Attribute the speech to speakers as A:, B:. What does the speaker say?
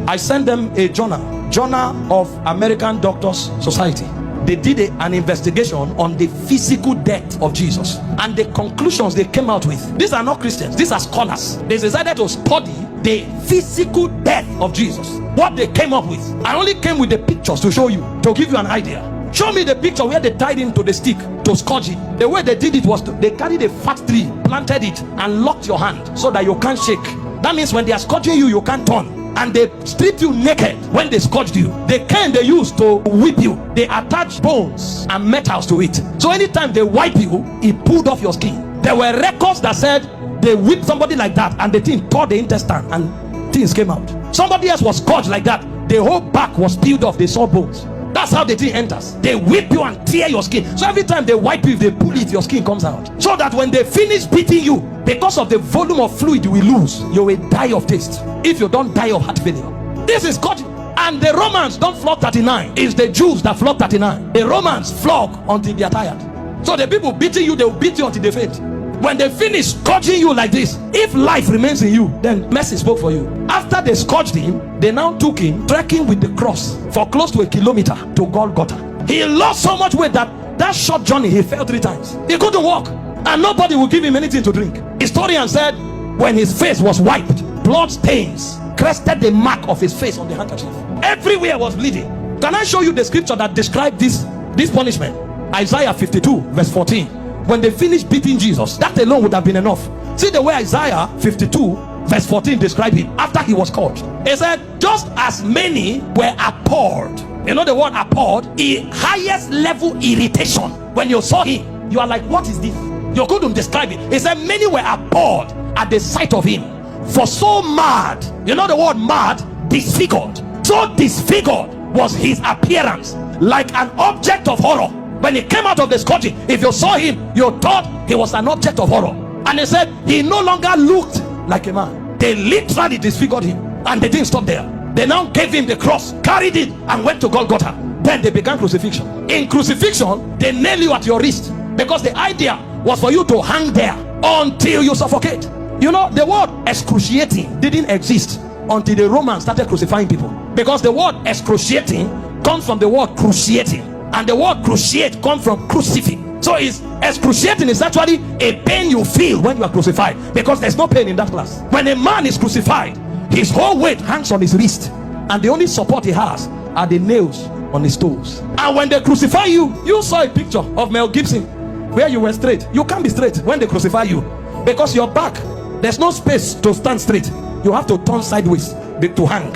A: I sent them a journal of American Doctors Society. They did an investigation on the physical death of Jesus, and the conclusions they came out with, these are not Christians, these are scholars. They decided to study the physical death of Jesus. What they came up with, I only came with the pictures to show you, to give you an idea. Show me the picture where they tied him to the stick to scourge it. The way they did it was they carried a fat tree, planted it, and locked your hand so that you can't shake. That means when they are scourging you, you can't turn. And they stripped you naked when they scourged you. The cane they used to whip you, they attached bones and metals to it. So anytime they wipe you, it pulled off your skin. There were records that said they whipped somebody like that and the thing tore the intestine and things came out. Somebody else was scourged like that, the whole back was peeled off, they saw bones. That's how the thing enters. They whip you and tear your skin. So every time they wipe you, if they pull it, your skin comes out. So that when they finish beating you, because of the volume of fluid you will lose, you will die of taste if you don't die of heart failure. This is God. And the Romans don't flog 39. It's the Jews that flog 39. The Romans flog until they are tired. So the people beating you, they will beat you until they faint. When they finish scourging you like this, if life remains in you, then mercy spoke for you. After they scourged him, they now took him trekking with the cross for close to 1 kilometer to Golgotha. He lost so much weight that short journey he fell 3 times. He couldn't walk, and nobody would give him anything to drink. Historian said when his face was wiped, blood stains crested the mark of his face on the handkerchief. Everywhere was bleeding. Can I show you the scripture that described this punishment? Isaiah 52 verse 14. When they finished beating Jesus, that alone would have been enough. See the way Isaiah 52 verse 14 described him after he was scourged. He said, just as many were appalled. You know the word appalled? The highest level irritation. When you saw him, you are like, what is this? You couldn't describe it. He said many were appalled at the sight of him, for so mad, you know the word mad, disfigured. So disfigured was his appearance, like an object of horror. When he came out of the scourging, if you saw him, you thought he was an object of horror. And he said he no longer looked like a man. They literally disfigured him, and they didn't stop there. They now gave him the cross, carried it, and went to Golgotha. Then they began crucifixion. In crucifixion, they nail you at your wrist, because the idea was for you to hang there until you suffocate. You know, the word excruciating didn't exist until the Romans started crucifying people, because the word excruciating comes from the word cruciating, and the word cruciate comes from crucifix. So it's excruciating is actually a pain you feel when you are crucified, because there's no pain in that class. When a man is crucified, his whole weight hangs on his wrist, and the only support he has are the nails on his toes. And when they crucify you, you saw a picture of Mel Gibson where you were straight. You can't be straight when they crucify you, because your back, there's no space to stand straight. You have to turn sideways to hang.